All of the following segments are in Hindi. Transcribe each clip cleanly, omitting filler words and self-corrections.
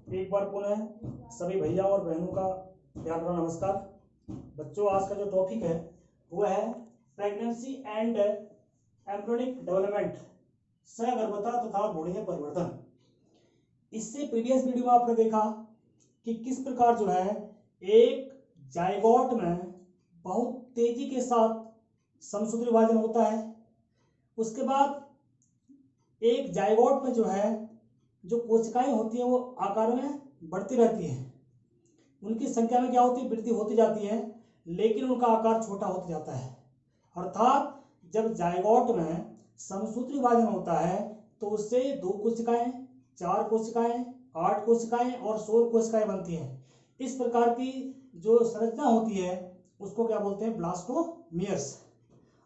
एक बार पुनः सभी भैया और बहनों का प्यार भरा नमस्कार। बच्चों, आज का जो टॉपिक है वो है प्रेगनेंसी एंड एम्ब्रियोनिक डेवलपमेंट, सगर्भता तथा भ्रूणीय परिवर्तन। इससे प्रीवियस वीडियो में आपने देखा कि किस प्रकार जो है एक जायगोट में बहुत तेजी के साथ समसूत्री विभाजन होता है। उसके बाद एक जायगोट में जो है जो कोशिकाएं होती हैं वो आकार में बढ़ती रहती हैं, उनकी संख्या में क्या होती है, वृद्धि होती जाती है, लेकिन उनका आकार छोटा होता जाता है। अर्थात जब जायगोट में समसूत्री विभाजन होता है तो उससे 2 कोशिकाएं, 4 कोशिकाएं, 8 कोशिकाएं और 16 कोशिकाएं बनती हैं। इस प्रकार की जो संरचना होती है उसको क्या बोलते हैं, ब्लास्टोमियर्स।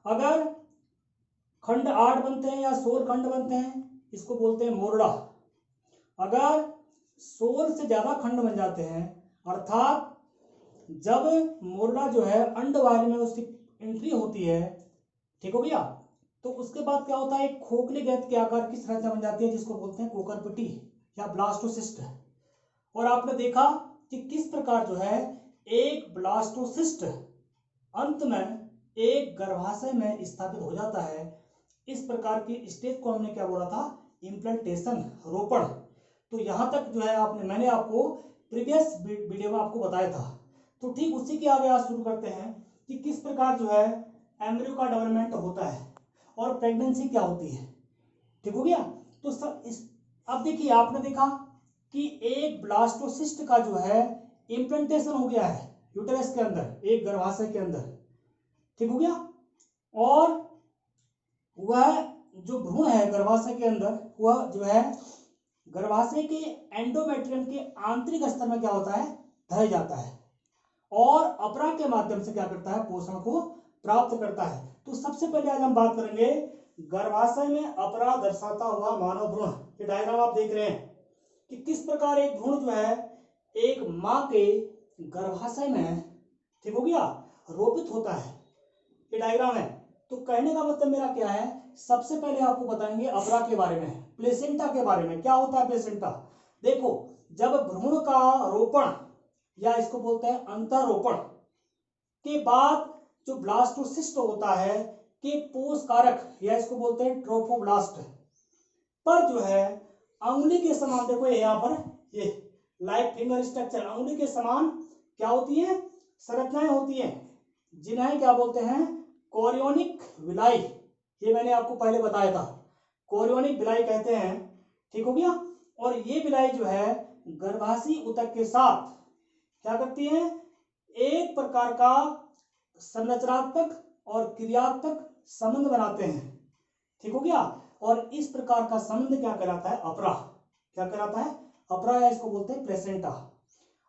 अगर खंड 8 बनते हैं या 16 खंड बनते हैं इसको बोलते हैं मोर्डा। अगर 16 से ज्यादा खंड बन जाते हैं, अर्थात जब मोर्डा जो है अंडवाहिनी में उसकी एंट्री होती है, ठीक हो गया, तो उसके बाद क्या होता है, एक खोखले गेंद के आकार की संरचना बन जाती है जिसको बोलते हैं कोकरपिटी या ब्लास्टोसिस्ट। और आपने देखा कि किस प्रकार जो है एक ब्लास्टोसिस्ट अंत में एक गर्भाशय में स्थापित हो जाता है। इस प्रकार की स्टेज को हमने क्या बोला था, इम्प्लांटेशन, रोपण। तो यहां तक जो है मैंने आपको प्रीवियस वीडियो में आपको बताया था। तो ठीक उसी के आगे आज शुरू करते हैं कि किस प्रकार जो है एम्ब्रियो का डेवलपमेंट होता है और प्रेगनेंसी क्या होती है। ठीक हो गया। तो अब देखिए, आपने देखा कि एक ब्लास्टोसिस्ट का जो है इम्प्लांटेशन हो गया है यूटेरस के अंदर, एक गर्भाशय के अंदर, ठीक हो गया। और वह जो भ्रूण है गर्भाशय के अंदर, वह जो है गर्भाशय के एंडोमेट्रियम के आंतरिक स्तर में क्या होता है, ढह जाता है और अपरा के माध्यम से क्या करता है, पोषण को प्राप्त करता है। तो सबसे पहले आज हम बात करेंगे गर्भाशय में अपरा दर्शाता हुआ मानव भ्रूण। ये डायग्राम आप देख रहे हैं कि किस प्रकार एक भ्रूण जो है एक मां के गर्भाशय में, ठीक हो गया, रोपित होता है। ये डायग्राम है। तो कहने का मतलब मेरा क्या है, सबसे पहले आपको बताएंगे अपरा के बारे में, प्लेसेंटा के बारे में। क्या होता है प्लेसेंटा? देखो, जब भ्रूण का रोपण या इसको बोलते हैं अंतरोपण के बाद जो ब्लास्टोसिस्ट होता है कि पोष कारक या इसको बोलते हैं ट्रोफोब्लास्ट पर जो है अंगुली के समान, देखो यहाँ पर ये लाइक फिंगर स्ट्रक्चर, अंगुली के समान क्या होती है, संरचनाएं होती हैं जिन्हें क्या बोलते हैं, कोरियोनिक विलाई। ये मैंने आपको पहले बताया था, कोरियोनिक विलाई कहते हैं, ठीक हो गया। और ये विलाई जो है गर्भाशयी ऊतक के साथ क्या करती है, एक प्रकार का संरचनात्मक और क्रियात्मक संबंध बनाते हैं, ठीक हो गया। और इस प्रकार का संबंध क्या कहलाता है, अपरा। क्या कहलाता है, अपरा, या इसको बोलते हैं प्लेसेंटा।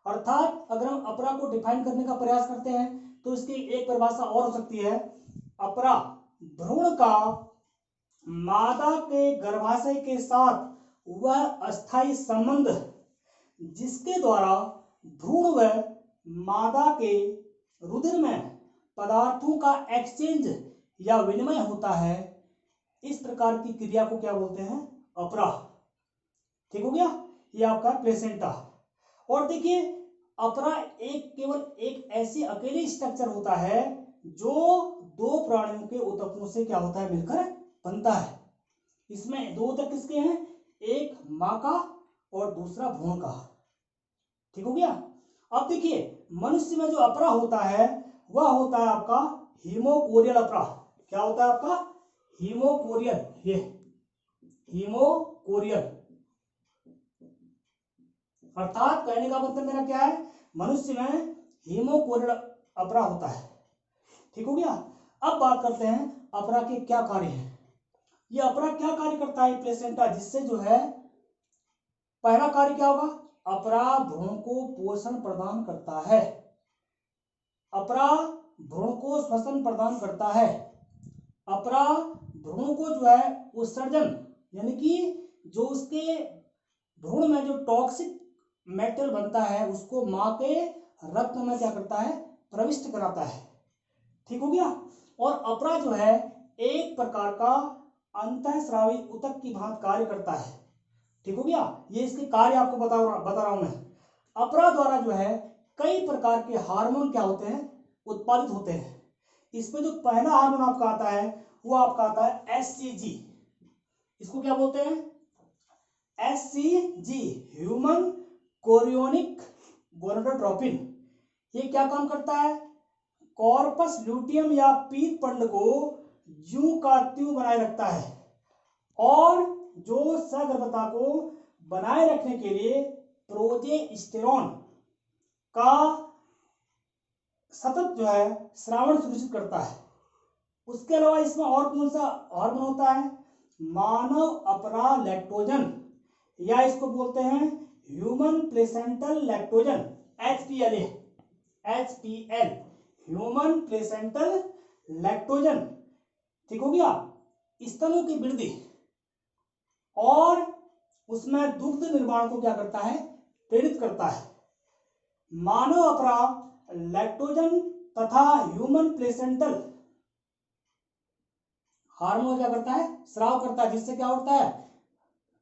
अर्थात अगर हम अपरा को डिफाइन करने का प्रयास करते हैं तो इसकी एक परिभाषा और हो सकती है, अपरा भ्रूण का मादा के गर्भाशय के साथ वह अस्थायी संबंध जिसके द्वारा भ्रूण व मादा के रुधिर में पदार्थों का एक्सचेंज या विनिमय होता है। इस प्रकार की क्रिया को क्या बोलते हैं, अपरा, ठीक हो गया। ये आपका प्लेसेंटा। और देखिए, अपरा केवल एक ऐसी अकेली स्ट्रक्चर होता है जो 2 प्राणियों के ऊतकों से क्या होता है, मिलकर बनता है। इसमें 2 ऊतक किसके हैं, एक मां का और दूसरा भ्रूण का, ठीक हो गया। अब देखिए, मनुष्य में जो अपरा होता है वह होता है आपका हीमोकोरियल अपरा। क्या होता है आपका, हीमोकोरियल, ये हीमोकोरियल। अर्थात कहने का मतलब मेरा क्या है, मनुष्य में हीमोकोरियल अपरा होता है, ठीक हो गया। अब बात करते हैं अपरा के क्या कार्य हैं। ये अपरा क्या कार्य करता है प्लेसेंटा, जिससे जो है पहला कार्य क्या होगा, अपरा भ्रूण को पोषण प्रदान करता है, अपरा भ्रूण को श्वसन प्रदान करता है, अपरा भ्रूण को जो है उत्सर्जन, यानी कि जो उसके भ्रूण में जो टॉक्सिक मेटल बनता है उसको मां के रक्त में क्या करता है, प्रविष्ट कराता है, ठीक हो गया। और अपरा जो है एक प्रकार का अंतःस्रावी ऊतक की भांति कार्य करता है। ठीक हो गया। ये इसके कार्य आपको बता रहा हूं मैं। अपरा द्वारा जो है कई प्रकार के हार्मोन क्या होते हैं, उत्पादित होते हैं। इसमें जो पहला हार्मोन आपका आता है वो आपका आता है एससीजी। इसको क्या बोलते हैं, एससीजी, ह्यूमन कोरियोनिक गोनाडोट्रोपिन। ये क्या काम करता है, कॉर्पस ल्यूटियम या पीत पंड को ज्यों का त्यों बनाए रखता है और जो सगर्भता को बनाए रखने के लिए प्रोजेस्टेरॉन का सतत जो है श्रावण सुनिश्चित करता है। उसके अलावा इसमें और कौन सा हार्मोन होता है, मानव अपरा लैक्टोजन, या इसको बोलते हैं human placental lactogen, HPLA, HPL, human placental lactogen. ठीक हो गया। स्तनों की वृद्धि और उसमें दुग्ध निर्माण को क्या करता है, प्रेरित करता है। मानव अपरा लैक्टोजन तथा ह्यूमन प्लेसेंटल हार्मोन क्या करता है, स्राव करता है, जिससे क्या होता है,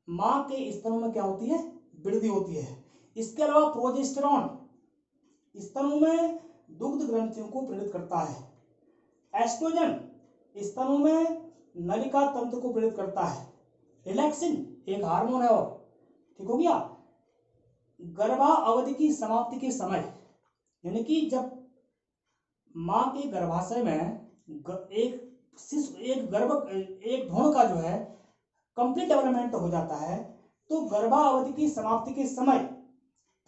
मां के स्तनों में क्या होती है, वृद्धि होती है। इसके अलावा प्रोजेस्टेरॉन स्तनों में दुग्ध ग्रंथियों को प्रेरित करता है। एस्ट्रोजन स्तनों में नलिका तंत्र को प्रेरित करता है। रिलैक्सिन एक हार्मोन है और, ठीक हो गया। गर्भावधि की समाप्ति के समय, यानी कि जब मां के गर्भाशय में एक भ्रूण का जो है कंप्लीट डेवलपमेंट हो जाता है, तो गर्भावधि की समाप्ति के समय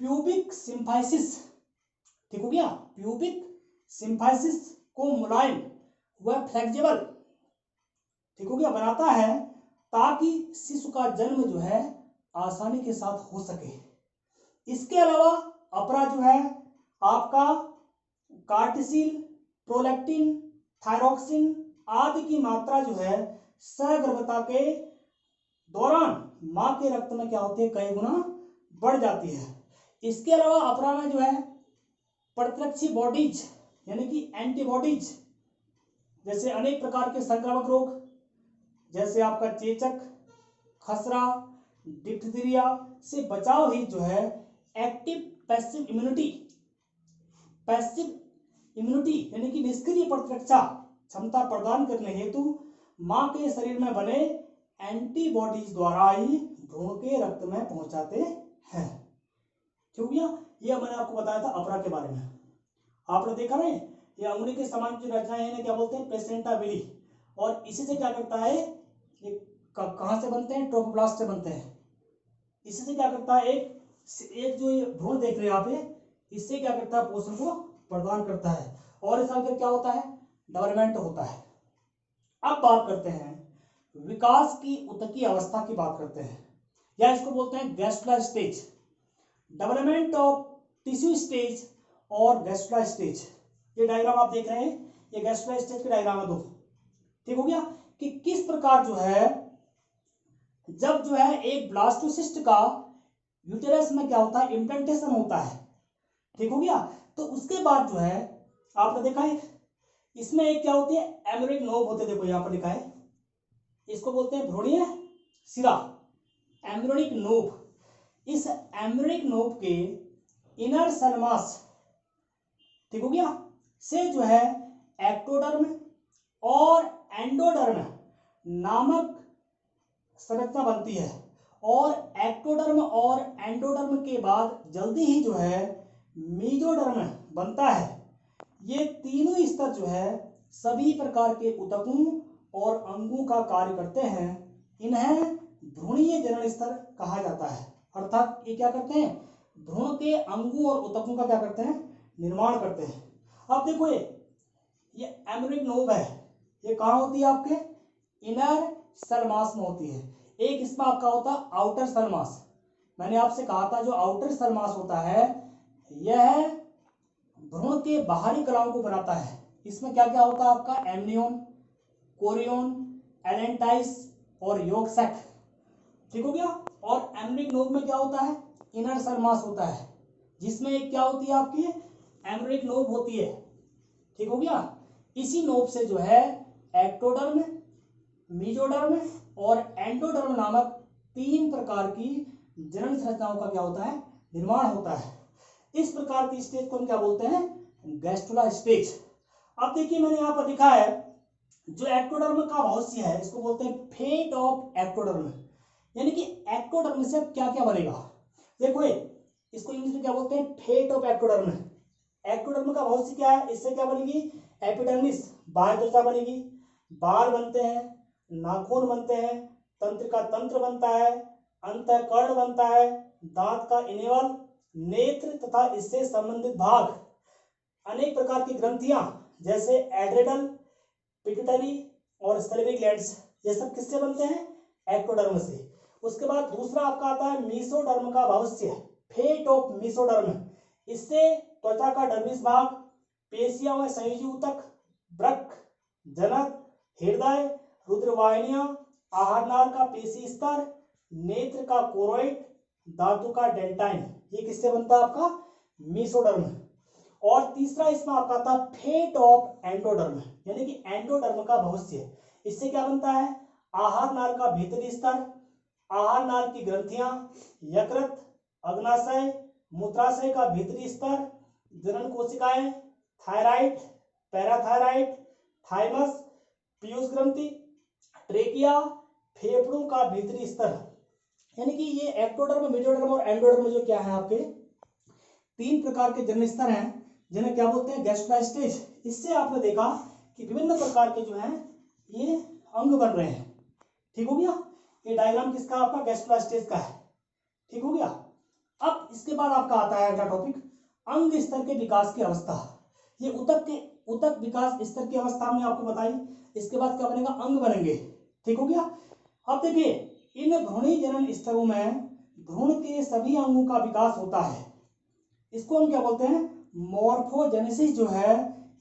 प्यूबिक सिम्फाइसिस, ठीक हो गया, प्यूबिक सिम्फाइसिस को मुलायम व फ्लेक्सिबल, ठीक हो गया, बनाता है ताकि शिशु का जन्म जो है आसानी के साथ हो सके। इसके अलावा अपरा जो है आपका कार्टिसिल, प्रोलैक्टिन, थायरोक्सिन आदि की मात्रा जो है सगर्भता के दौरान मां के रक्त में क्या होती है, कई गुना बढ़ जाती है। इसके अलावा अपरा में जो है प्रतिरक्षी बॉडीज यानी कि एंटीबॉडीज, जैसे अनेक प्रकार के संक्रामक रोग, जैसे आपका चेचक, खसरा, डिप्थीरिया से बचाव ही जो है एक्टिव पैसिव इम्यूनिटी यानी कि निष्क्रिय प्रतिरक्षा क्षमता प्रदान करने हेतु मां के शरीर में बने एंटीबॉडीज द्वारा ही भ्रूण के रक्त में पहुंचाते हैं। ठीक है, यह मैंने आपको बताया था अपरा के बारे में। आपने देखा ना, ये अंगुली के समान जो रचनाएं हैं क्या बोलते हैं, प्लेसेंटा विली, और इसी से क्या करता है, ये कहां से बनते हैं, ट्रोफोब्लास्ट से बनते हैं। इसी से क्या करता है, एक जो ये भ्रूण देख रहे हैं आप, इससे क्या करता है, पोषण को प्रदान करता है और इसका फिर क्या होता है, डेवलपमेंट होता है। अब बात करते हैं विकास की उतकी अवस्था की बात करते हैं, या इसको बोलते हैं gastrula stage, development of tissue stage और गैस्ट्रुला स्टेज। ये डायग्राम आप देख रहे हैं, ये गैस्ट्रुला स्टेज के डायग्राम है दो। ठीक हो गया कि किस प्रकार जो है, जब जो है एक ब्लास्टोसिस्ट का यूटेरस में क्या होता है, इम्प्लांटेशन होता है। ठीक हो गया, तो उसके बाद जो है आपने देखा है इसमें एक क्या होती है, एम्ब्रियोनिक नोब होते, देखो यहां पर लिखा है, इसको बोलते हैं भ्रूणीय सिरा, एम्ब्रियोनिक नोब। इस एम्ब्रियोनिक नोब के इनर सेलमास, ठीक हो गया, से जो है एक्टोडर्म और एंडोडर्म नामक संरचना बनती है, और एक्टोडर्म और एंडोडर्म के बाद जल्दी ही जो है मेसोडर्म बनता है। ये तीनों स्तर जो है सभी प्रकार के ऊतकों और अंगों का कार्य करते हैं। इन्हें भ्रूणीय जनन स्तर कहा जाता है, अर्थात ये क्या करते हैं, भ्रूण के अंगों और ऊतकों का क्या करते हैं, निर्माण करते हैं। अब देखो ये एम्ब्रियोनिक नोब है, ये कहाँ होती है, आपके इनर सेलमास में होती है। एक इसमें आपका होता है आउटर सेलमास। मैंने आपसे कहा था जो आउटर सेलमास होता है यह भ्रूण के बाहरी कलाओं को बनाता है। इसमें क्या क्या होता है आपका, एमनियोन, कोरियोन, एडेंटाइस और योग सैक। ठीक हो गया। और एम्ब्रियोनिक नोब में क्या होता है, इनर सेलमास होता है, जिसमें एक क्या होती है आपकी एम्ब्रियोनिक नोब होती है। ठीक हो गया। इसी नोब से जो है एक्टोडर्म, मेसोडर्म और एंडोडर्म नामक 3 प्रकार की जनन संरचनाओं का क्या होता है, निर्माण होता है। इस प्रकार की स्टेज को हम क्या बोलते हैं, गैस्ट्रुला स्टेज। अब देखिए मैंने यहाँ पर लिखा है जो एक्टोडर्म का भविष्य है इसको बोलते हैं फेट ऑफ एक्टोडर्म, यानी कि एक्टोडर्म से क्या क्या बनेगा। देखो इसको इंग्लिश में क्या बोलते हैं, फेट ऑफ एक्टोडर्म। एक्टोडर्म का भविष्य क्या है, इससे क्या बनेगी, एपिडर्मिस बाह्य त्वचा बनेगी, बाल बनते हैं, नाखून बनते हैं, तंत्र का तंत्र बनता है, अंतःकर्ण बनता है, दांत का इनेवल, नेत्र तथा इससे संबंधित भाग, अनेक प्रकार की ग्रंथियां जैसे एड्रेनल, पिट्यूटरी और सैलिवरी ग्लैंड्स, ये सब किससे बनते हैं, एक्टोडर्म से। उसके बाद दूसरा आपका आता है मीसोडर्म का भविष्य, फेट ऑफ मीसोडर्म। इससे त्वचा का डर्मिस भाग, पेशियां व संयोजी ऊतक, वृक्क, जनक, हृदय, रुद्रवाहिनियां, आहार नाल का पेशी स्तर, नेत्र का कोरोइड, धातु का डेंटाइन, ये किससे बनता है आपका, मीसोडर्म। और तीसरा इसमें आपका था फेट ऑफ एंडोडर्म, यानी कि एंडोडर्म का भविष्य। इससे क्या बनता है, आहार नाल का भीतरी स्तर, आहार नाल की ग्रंथियां, यकृत, अग्नाशय, मूत्राशय का भीतरी स्तर, जनन कोशिकाएं, थायराइड, पैराथायराइड, थाइमस, पीयूष ग्रंथि, ट्रेकिया, फेफड़ों का भीतरी स्तर। यानी कि ये एक्टोडर्म, मेसोडर्म और एंडोडर्म जो क्या है आपके 3 प्रकार के जनन स्तर हैं जिन्हें क्या बोलते हैं, गैस्ट्रुला स्टेज। इससे आपने देखा कि विभिन्न प्रकार के जो हैं ये अंग बन रहे हैं। ठीक हो गया, ये डायग्राम किसका, आपका गैस्ट्रुला स्टेज का है। ठीक हो गया। अब इसके बाद आपका आता है अगला टॉपिक, अंग स्तर के विकास की अवस्था। ये ऊतक विकास स्तर की अवस्था हमने आपको बताई। इसके बाद क्या बनेगा, अंग बनेंगे। ठीक हो गया। अब देखिए इन भ्रूणी जनन स्तरों में भ्रूण के सभी अंगों का विकास होता है। इसको हम क्या बोलते हैं, मॉर्फोजेनेसिस जो है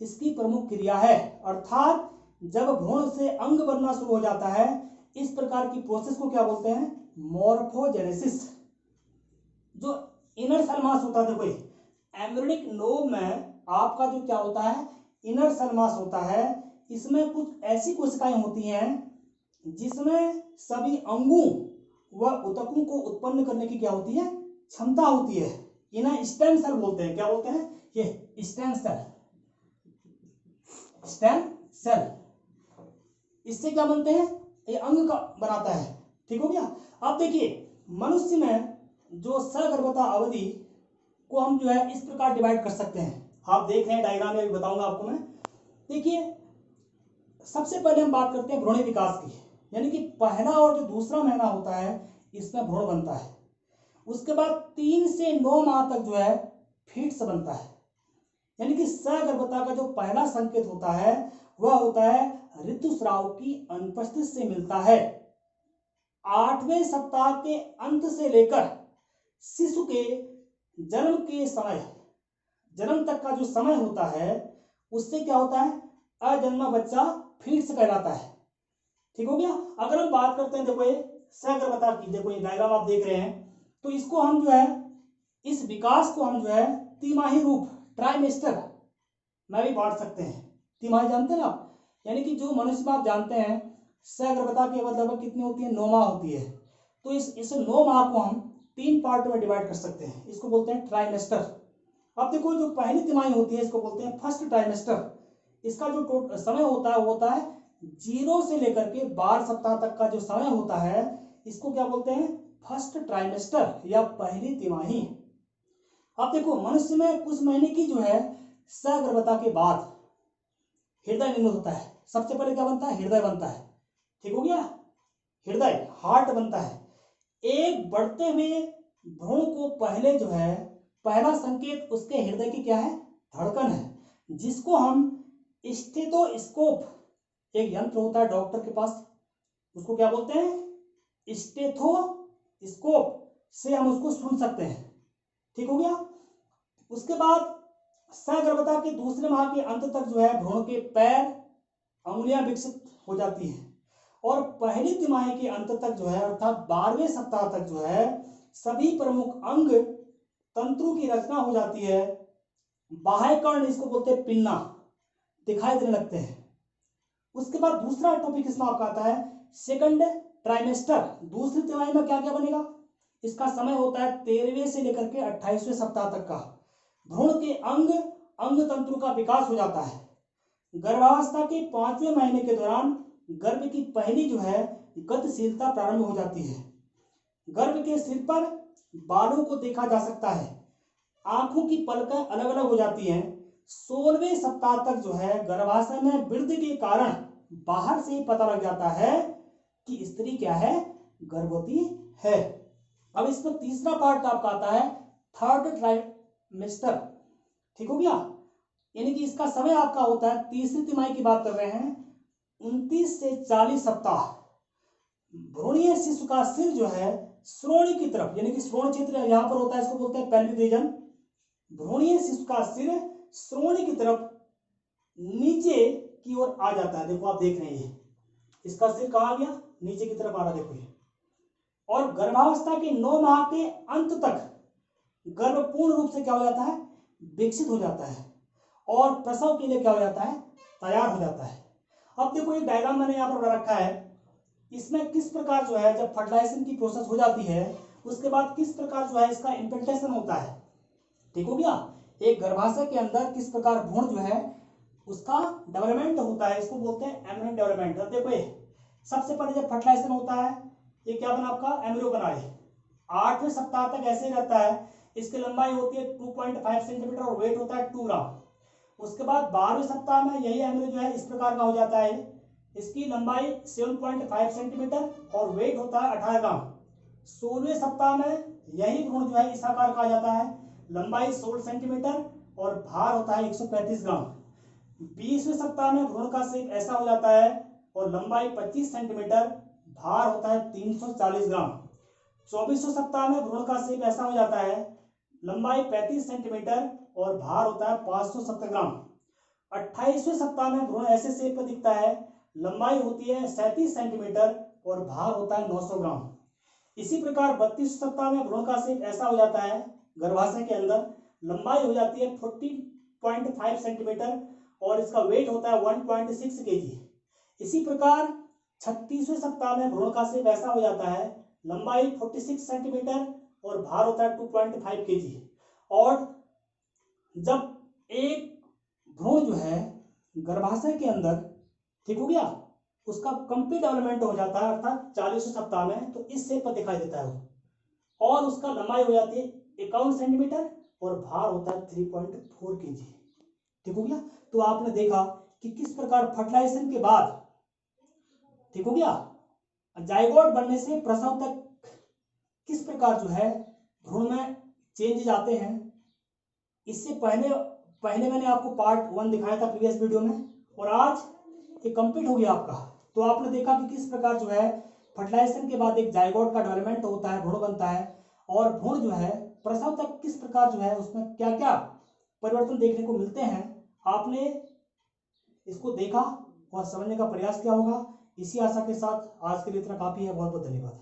इसकी प्रमुख क्रिया है। अर्थात जब भ्रूण से अंग बनना शुरू हो जाता है इस प्रकार की प्रोसेस को क्या बोलते हैं, मॉर्फोजेनेसिस। जो इनर सेल मास होता है, देखो एम्ब्रियोनिक नोव में आपका जो क्या होता है, इनर सेल मास होता है। इसमें कुछ ऐसी कोशिकाएं होती हैं जिसमें सभी अंगों व ऊतकों को उत्पन्न करने की क्या होती है, क्षमता होती है। इन्हें स्टेम सेल बोलते हैं। क्या बोलते हैं, ये स्टेम सेल, स्टेम सेल। इससे क्या बनते हैं, ये अंग का बनाता है। ठीक हो गया। अब देखिए मनुष्य में जो सगर्भता अवधि को हम जो है इस प्रकार डिवाइड कर सकते हैं। आप देख रहे हैं डायग्राम में, बताऊंगा आपको मैं। देखिए सबसे पहले हम बात करते हैं भ्रूण विकास की, यानी कि पहला और जो दूसरा महीना होता है इसमें भ्रूण बनता है। उसके बाद 3 से 9 माह तक जो है फीट्स बनता है। यानी कि सगर्भता का जो पहला संकेत होता है वह होता है ऋतुस्राव की अनुपस्थिति से मिलता है। 8वें सप्ताह के अंत से लेकर शिशु के जन्म के समय, जन्म तक का जो समय होता है उससे क्या होता है, अजन्मा बच्चा फीट्स कहलाता है। ठीक हो गया। अगर हम बात करते हैं देखो ये सगर्भता की, देखो ये डायग्राम आप देख रहे हैं, तो इसको हम जो है इस विकास को हम जो है तिमाही रूप, ट्राइमेस्टर में भी बांट सकते हैं। तिमाही जानते हैं ना आप, यानी कि जो मनुष्य में आप जानते हैं सगर्भता की मतलब कितनी होती है, 9 माह होती है। तो इस 9 माह को हम 3 पार्ट में डिवाइड कर सकते हैं। इसको बोलते हैं ट्राइमेस्टर। अब देखो जो पहली तिमाही होती है इसको बोलते हैं फर्स्ट ट्राइमेस्टर। इसका जो समय होता है वो होता है 0 से लेकर के 12 सप्ताह तक का जो समय होता है इसको क्या बोलते हैं, फर्स्ट ट्राइमेस्टर या पहली तिमाही। अब देखो मनुष्य में कुछ महीने की जो है सगर्भता के बाद हृदय निर्मित होता है। सबसे पहले क्या बनता है, हृदय बनता है। ठीक हो गया, हृदय, हार्ट बनता है। एक बढ़ते हुए भ्रूण को पहले जो है पहला संकेत उसके हृदय की क्या है, धड़कन है, जिसको हम स्टेथोस्कोप, एक यंत्र होता है डॉक्टर के पास, उसको क्या बोलते हैं, स्टेथोस्कोप से हम उसको सुन सकते हैं। ठीक हो गया। उसके बाद सगर्भता के दूसरे माह के अंत तक जो है भ्रूण के पैर, अंगुलियां विकसित हो जाती हैं और पहली तिमाही के अंत तक जो है अर्थात 12वें सप्ताह तक जो है सभी प्रमुख अंग तंतु की रचना हो जाती है। बाह्य कर्ण, इसको बोलते हैं पिन्ना, दिखाई देने लगते हैं। उसके बाद दूसरा टॉपिक इसमें आपका आता है सेकंड ट्राइमेस्टर, दूसरी तिमाही में क्या क्या बनेगा? इसका समय होता है 13वें से लेकर के 28वें सप्ताह तक का। भ्रूण के अंग तंतु का विकास हो जाता है। गर्भावस्था के 5वें महीने के दौरान गर्भ की पहली जो है गतिशीलता प्रारंभ हो जाती है। गर्भ के सिर पर बालों को देखा जा सकता है। आंखों की पलकें अलग अलग हो जाती हैं। 16वें सप्ताह तक जो है गर्भाशय में वृद्धि के कारण बाहर से ही पता लग जाता है कि स्त्री क्या है, गर्भवती है। अब इसमें तीसरा पार्ट आपका आता है थर्ड ट्राइमेस्टर, ठीक हो गया। यानी कि इसका समय आपका होता है, तीसरी तिमाही की बात कर रहे हैं, 29 से 40 सप्ताह। भ्रूणीय शिशु का सिर जो है श्रोणि की तरफ, यानी कि श्रोण क्षेत्र यहां पर होता है, इसको बोलते हैं पेल्विक रीजन। भ्रूणीय शिशु का सिर श्रोणि की तरफ नीचे की ओर आ जाता है। देखो आप देख रहे हैं इसका सिर कहां गया, नीचे की तरफ आ रहा, देखो ये। और गर्भावस्था के 9 माह के अंत तक गर्भ पूर्ण रूप से क्या हो जाता है, विकसित हो जाता है और प्रसव के लिए क्या हो जाता है, तैयार हो जाता है। अब देखो एक डायग्राम मैंने यहाँ पर बना रखा है, इसमें किस प्रकार जो है जब फर्टिलाइजेशन की प्रोसेस हो जाती है उसके बाद किस प्रकार जो है इसका इम्प्लांटेशन होता है, ठीक हो गया। एक गर्भाशय के अंदर किस प्रकार भ्रूण जो है उसका डेवलपमेंट होता है, इसको बोलते हैं एम्ब्रियो डेवलपमेंट। अब देखो ये सबसे पहले जब फर्टिलाइजेशन होता है ये क्या बना, आपका एम्ब्रियो बना है। 8वें सप्ताह तक ऐसे ही रहता है। इसकी लंबाई होती है 2.5 सेंटीमीटर और वेट होता है 2 ग्राम। उसके बाद 12वें सप्ताह में यही एम्ब्रियो जो है इस प्रकार का हो जाता है। इसकी लंबाई 7.5 सेंटीमीटर और वेट होता है 18 ग्राम। 16वें सप्ताह में यही भ्रूण जो है इस आकार का आ जाता है, लंबाई 16 सेंटीमीटर और भार होता है 135 ग्राम। 20वें सप्ताह में भ्रूण का शेप ऐसा हो जाता है और लंबाई 25 सेंटीमीटर, भार होता है 340 ग्राम। 24वें सप्ताह में भ्रूण का शेप ऐसा हो जाता है, लंबाई 35 सेंटीमीटर और भार होता है 570 ग्राम। 28वें सप्ताह में भ्रूण ऐसे शेप में दिखता है, लंबाई होती है 37 सेंटीमीटर और भार होता है 900 ग्राम। इसी प्रकार 32वें सप्ताह में भ्रूण का शेप ऐसा हो जाता है, गर्भाशय के अंदर लंबाई हो जाती है 40.5 सेंटीमीटर और इसका वेट होता है 1.6 kg। इसी प्रकार 36वें सप्ताह में भ्रूण का शेप ऐसा हो जाता है, लंबाई 46 सेंटीमीटर और भार होता है 2.5 kg। और जब एक भ्रूण जो है गर्भाशय के अंदर, ठीक हो गया, उसका कंप्लीट डेवलपमेंट हो जाता है अर्थात 40वें सप्ताह में, तो इस शेप पर दिखाई देता है वो। और उसका लंबाई हो जाती है 51 सेंटीमीटर और भार होता है 3.4 kg, ठीक हो गया। तो आपने देखा कि किस प्रकार फर्टिलाइजेशन के बाद, ठीक हो गया, जाइगोट बनने से प्रसव तक किस प्रकार जो है भ्रूण में चेंज आते हैं। इससे पहले मैंने आपको पार्ट 1 दिखाया था प्रीवियस वीडियो में और आज ये कंप्लीट हो गया आपका। तो आपने देखा कि किस प्रकार जो है फर्टिलाइजेशन के बाद एक जाइगोट का डेवलपमेंट होता है, भ्रूण बनता है और भ्रूण जो है प्रसव तक किस प्रकार जो है उसमें क्या क्या परिवर्तन देखने को मिलते हैं। आपने इसको देखा और समझने का प्रयास किया होगा। इसी आशा के साथ आज के लिए इतना काफी है। बहुत बहुत धन्यवाद।